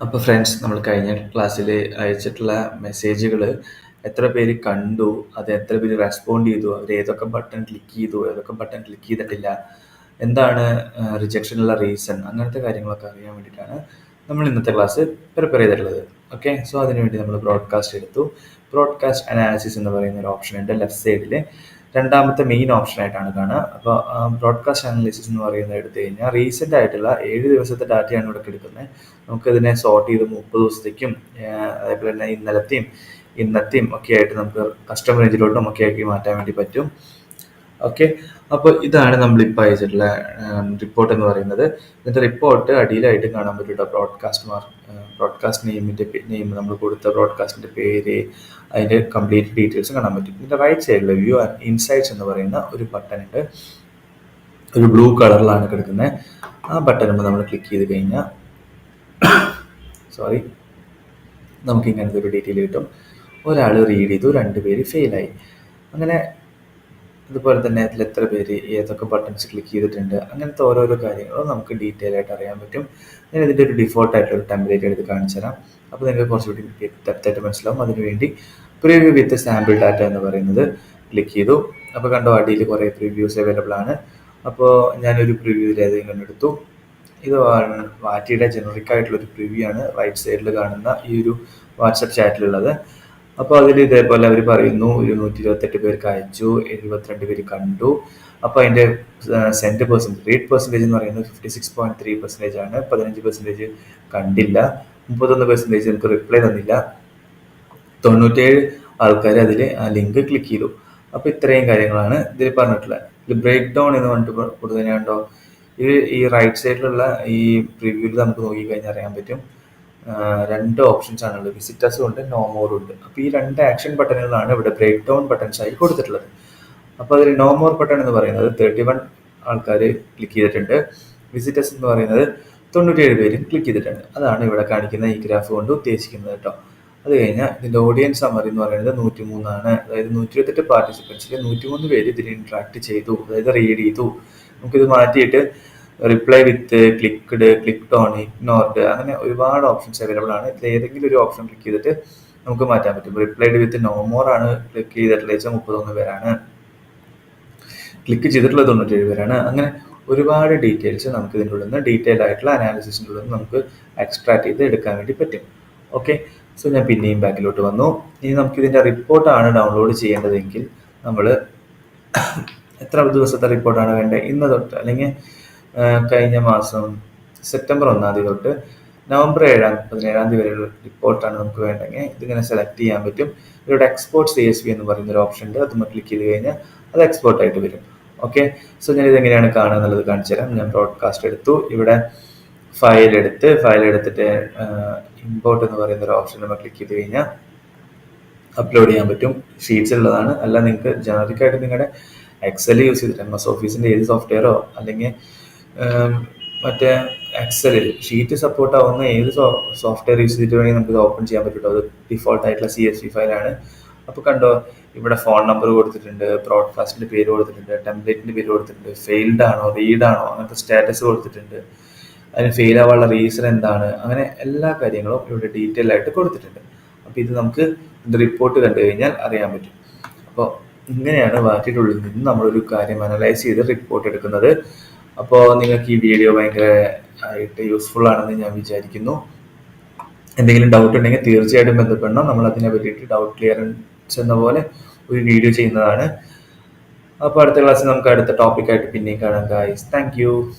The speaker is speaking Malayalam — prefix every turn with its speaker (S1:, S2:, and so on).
S1: അപ്പോൾ ഫ്രണ്ട്സ്, നമ്മൾ കഴിഞ്ഞ ക്ലാസ്സിൽ അയച്ചിട്ടുള്ള മെസ്സേജുകൾ എത്ര പേര് കണ്ടു, അത് എത്ര പേര് റെസ്പോണ്ട് ചെയ്തു, അവർ ഏതൊക്കെ ബട്ടൺ ക്ലിക്ക് ചെയ്തു, ഏതൊക്കെ ബട്ടൺ ക്ലിക്ക് ചെയ്തിട്ടില്ല, എന്താണ് റിജക്ഷനുള്ള റീസൺ, അങ്ങനത്തെ കാര്യങ്ങളൊക്കെ അറിയാൻ വേണ്ടിയിട്ടാണ് നമ്മൾ ഇന്നത്തെ ക്ലാസ് പ്രിപ്പയർ ചെയ്തിട്ടുള്ളത്. ഓക്കെ, സോ അതിനുവേണ്ടി നമ്മൾ ബ്രോഡ്കാസ്റ്റ് എടുത്തു. ബ്രോഡ്കാസ്റ്റ് അനാലിസിസ് എന്ന് പറയുന്ന ഒരു ഓപ്ഷൻ ഉണ്ട് ലെഫ്റ്റ് സൈഡിൽ, രണ്ടാമത്തെ മെയിൻ ഓപ്ഷൻ ആയിട്ടാണ് കാണുക. അപ്പോൾ ബ്രോഡ്കാസ്റ്റ് അനാലിസിസ് എന്ന് പറയുന്നത് എടുത്തു കഴിഞ്ഞാൽ റീസെൻ്റ് ആയിട്ടുള്ള 7 ദിവസത്തെ ഡാറ്റയാണ് ഇവിടെ എടുക്കുന്നത്. നമുക്കിതിനെ സോർട്ട് ചെയ്ത് 30 ദിവസത്തേക്കും അതേപോലെ തന്നെ ഇന്നലത്തെയും ഇന്നത്തെയും ഒക്കെ ആയിട്ട് നമുക്ക് കസ്റ്റമർ റേഞ്ചിലോട്ടും ഒക്കെ ആക്കി മാറ്റാൻ വേണ്ടി പറ്റും. ഓക്കെ, അപ്പോൾ ഇതാണ് നമ്മളിപ്പോൾ അയച്ചിട്ടുള്ള റിപ്പോർട്ട് എന്ന് പറയുന്നത്. ഇതിൻ്റെ റിപ്പോർട്ട് അടിയിലായിട്ട് കാണാൻ പറ്റും കേട്ടോ. ബ്രോഡ്കാസ്റ്റ് നെയിം, നമ്മൾ കൊടുത്ത ബ്രോഡ്കാസ്റ്റിൻ്റെ പേര്, അതിൻ്റെ കംപ്ലീറ്റ് ഡീറ്റെയിൽസ് കാണാൻ പറ്റും. ഇതിൻ്റെ റൈറ്റ് സൈഡിൽ വ്യൂ ആൻഡ് ഇൻസൈറ്റ്സ് എന്ന് പറയുന്ന ഒരു ബട്ടൺ ഉണ്ട്. ഒരു ബ്ലൂ കളറിലാണ് കിടക്കുന്നത്. ആ ബട്ടൺ നമ്മൾ ക്ലിക്ക് ചെയ്ത് കഴിഞ്ഞാൽ നമുക്ക് ഇങ്ങനത്തെ ഒരു ഡീറ്റെയിൽ കിട്ടും. ഒരാൾ റീഡ് ചെയ്തു, 2 പേര് ഫെയിലായി. അങ്ങനെ അതുപോലെ തന്നെ അതിൽ എത്ര പേര് ഏതൊക്കെ ബട്ടൺസ് ക്ലിക്ക് ചെയ്തിട്ടുണ്ട്, അങ്ങനത്തെ ഓരോരോ കാര്യങ്ങളും നമുക്ക് ഡീറ്റെയിൽ ആയിട്ട് അറിയാൻ പറ്റും. ഞാൻ ഇതിൻ്റെ ഒരു ഡിഫോൾട്ട് ആയിട്ടൊരു ടെംപ്ലേറ്റ് എടുത്ത് കാണിച്ചു തരാം. അപ്പോൾ നിങ്ങൾക്ക് കുറച്ചുകൂടി ഡെപ്തായിട്ട് മനസ്സിലാവും. അതിനുവേണ്ടി പ്രിവ്യൂ വിത്ത് സാമ്പിൾ ഡാറ്റ എന്ന് പറയുന്നത് ക്ലിക്ക് ചെയ്തു. അപ്പോൾ കണ്ടോ, അടിയിൽ കുറേ പ്രിവ്യൂസ് അവൈലബിൾ ആണ്. അപ്പോൾ ഞാനൊരു പ്രിവ്യൂവിൽ ഏതെങ്കിലും എടുത്തു. ഇത് വാറ്റിയുടെ ജനറിക് ആയിട്ടുള്ളൊരു പ്രിവ്യൂ ആണ് റൈറ്റ് സൈഡിൽ കാണുന്ന ഈ ഒരു വാട്സപ്പ് ചാറ്റിലുള്ളത്. അപ്പോൾ അതിൽ ഇതേപോലെ അവർ പറയുന്നു 128 പേർക്ക് അയച്ചു, 72 പേര് കണ്ടു. അപ്പോൾ അതിൻ്റെ സെൻഡ് റേറ്റ് പെർസെൻറ്റേജ് എന്ന് പറയുന്നത് 56.3% ആണ്. 15% കണ്ടില്ല, 31% നമുക്ക് റിപ്ലൈ തന്നില്ല, 97 ആൾക്കാർ അതിൽ ആ ലിങ്ക് ക്ലിക്ക് ചെയ്തു. അപ്പോൾ ഇത്രയും കാര്യങ്ങളാണ് ഇതിൽ പറഞ്ഞിട്ടുള്ളത്. ഇത് ബ്രേക്ക് ഡൗൺ എന്ന് പറഞ്ഞിട്ട് കൊടുത്തതിനാണ്ടോ ഈ റൈറ്റ് സൈഡിലുള്ള ഈ പ്രിവ്യൂവിൽ നമുക്ക് നോക്കിക്കഴിഞ്ഞാൽ അറിയാൻ പറ്റും. 2 ഓപ്ഷൻസ് ആണുള്ളത്, വിസിറ്റേഴ്സും ഉണ്ട്, നോ മോറും ഉണ്ട്. അപ്പോൾ ഈ 2 ആക്ഷൻ ബട്ടണുകളാണ് ഇവിടെ ബ്രേക്ക് ഡൗൺ ബട്ടൺസ് ആയി കൊടുത്തിട്ടുള്ളത്. അപ്പോൾ അതിൽ നോ മോർ ബട്ടൺ എന്ന് പറയുന്നത് 31 ആൾക്കാർ ക്ലിക്ക് ചെയ്തിട്ടുണ്ട്. വിസിറ്റേഴ്സ് എന്ന് പറയുന്നത് 97 പേരും ക്ലിക്ക് ചെയ്തിട്ടുണ്ട്. അതാണ് ഇവിടെ കാണിക്കുന്ന ഈ ഗ്രാഫ് കൊണ്ട് ഉദ്ദേശിക്കുന്നത് കേട്ടോ. അത് കഴിഞ്ഞാൽ ഇതിൻ്റെ ഓഡിയൻസ് സമ്മറി എന്ന് പറയുന്നത് 103 ആണ്. അതായത് 128 പാർട്ടിസിപ്പൻസിൽ 103 പേര് ഇതിൽ ഇൻട്രാക്ട് ചെയ്തു, അതായത് റീഡ് ചെയ്തു. നമുക്കിത് മാറ്റിയിട്ട് reply with, clicked, clicked on, ignored, അങ്ങനെ ഒരുപാട് ഓപ്ഷൻസ് അവൈലബിൾ ആണ്. ഇതിൽ ഏതെങ്കിലും ഒരു ഓപ്ഷൻ ക്ലിക്ക് ചെയ്തിട്ട് നമുക്ക് മാറ്റാൻ പറ്റും. റിപ്ലൈഡ് വിത്ത് നോ മോർ ആണ് ക്ലിക്ക് ചെയ്തിട്ടുള്ള 31 പേരാണ്, ക്ലിക്ക് ചെയ്തിട്ടുള്ള 97 പേരാണ്. അങ്ങനെ ഒരുപാട് ഡീറ്റെയിൽസ് നമുക്ക് ഇതിൻ്റെ ഉള്ളിൽ നിന്ന്, ഡീറ്റെയിൽ ആയിട്ടുള്ള അനാലിസിസിൻ്റെ ഉള്ളിൽ നിന്ന് നമുക്ക് എക്സ്ട്രാക്ട് ചെയ്ത് എടുക്കാൻ വേണ്ടി പറ്റും. ഓക്കെ, സോ ഞാൻ പിന്നെയും ബാക്കിലോട്ട് വന്നു. ഇനി നമുക്കിതിൻ്റെ റിപ്പോർട്ടാണ് ഡൗൺലോഡ് ചെയ്യേണ്ടതെങ്കിൽ നമ്മൾ എത്ര ദിവസത്തെ റിപ്പോർട്ടാണ് വേണ്ടത്, ഇന്ന് തൊട്ട് അല്ലെങ്കിൽ കഴിഞ്ഞ മാസം സെപ്റ്റംബർ 1 തൊട്ട് നവംബർ 17 വരെയുള്ള റിപ്പോർട്ടാണ് നമുക്ക് വേണ്ടെങ്കിൽ ഇതിങ്ങനെ സെലക്ട് ചെയ്യാൻ പറ്റും. ഇവിടെ എക്സ്പോർട്ട് CSV എന്ന് പറയുന്ന ഒരു ഓപ്ഷൻ ഉണ്ട്. അത് നമ്മൾ ക്ലിക്ക് ചെയ്ത് കഴിഞ്ഞാൽ അത് എക്സ്പോർട്ട് ആയിട്ട് വരും. ഓക്കെ, സോ ഞാൻ ഇതെങ്ങനെയാണ് കാണുക എന്നുള്ളത് കാണിച്ചു തരാം. ഞാൻ ബ്രോഡ്കാസ്റ്റ് എടുത്തു. ഇവിടെ ഫയൽ എടുത്തിട്ട് ഇമ്പോർട്ട് എന്ന് പറയുന്ന ഒരു ഓപ്ഷൻ നമ്മൾ ക്ലിക്ക് ചെയ്ത് കഴിഞ്ഞാൽ അപ്ലോഡ് ചെയ്യാൻ പറ്റും. ഷീറ്റ്സ് ഉള്ളതാണ്. അല്ല, നിങ്ങൾക്ക് ജനറിക് ആയിട്ട് നിങ്ങളുടെ എക്സൽ യൂസ് ചെയ്തിട്ട് MS ഓഫീസിൻ്റെ ഏത് സോഫ്റ്റ്വെയറോ അല്ലെങ്കിൽ മറ്റേ എക്സലിൽ ഷീറ്റ് സപ്പോർട്ട് ആവുന്ന ഏത് സോഫ്റ്റ്വെയർ യൂസ് ചെയ്തിട്ട് വേണമെങ്കിൽ നമുക്ക് ഇത് ഓപ്പൺ ചെയ്യാൻ പറ്റും. അത് ഡിഫോൾട്ട് ആയിട്ടുള്ള CSV ഫയലാണ്. അപ്പോൾ കണ്ടോ, ഇവിടെ ഫോൺ നമ്പർ കൊടുത്തിട്ടുണ്ട്, ബ്രോഡ്കാസ്റ്റിൻ്റെ പേര് കൊടുത്തിട്ടുണ്ട്, ടെംപ്ലേറ്റിൻ്റെ പേര് കൊടുത്തിട്ടുണ്ട്, ഫെയിൽഡ് ആണോ റീഡ് ആണോ അങ്ങനത്തെ സ്റ്റാറ്റസ് കൊടുത്തിട്ടുണ്ട്, അതിന് ഫെയിൽ ആവാനുള്ള റീസൺ എന്താണ്, അങ്ങനെ എല്ലാ കാര്യങ്ങളും ഇവിടെ ഡീറ്റെയിൽ ആയിട്ട് കൊടുത്തിട്ടുണ്ട്. അപ്പോൾ ഇത് നമുക്ക് റിപ്പോർട്ട് കണ്ടു കഴിഞ്ഞാൽ അറിയാൻ പറ്റും. അപ്പോൾ ഇങ്ങനെയാണ് വാറ്റിയുടെ ഉള്ളിൽ നിന്ന് നമ്മളൊരു കാര്യം അനലൈസ് ചെയ്ത് റിപ്പോർട്ട് എടുക്കുന്നത്. അപ്പോൾ നിങ്ങൾക്ക് ഈ വീഡിയോ ഭയങ്കര ആയിട്ട് യൂസ്ഫുൾ ആണെന്ന് ഞാൻ വിചാരിക്കുന്നു. എന്തെങ്കിലും ഡൗട്ട് ഉണ്ടെങ്കിൽ തീർച്ചയായിട്ടും ബന്ധപ്പെടണം. നമ്മൾ അതിനെ പറ്റിയിട്ട് ഡൗട്ട് ക്ലിയറൻസ് എന്ന പോലെ ഒരു വീഡിയോ ചെയ്യുന്നതാണ്. അപ്പോൾ അടുത്ത ക്ലാസ്സിൽ നമുക്ക് അടുത്ത ടോപ്പിക്കായിട്ട് പിന്നെയും കാണാം ഗായ്സ്. Thank you.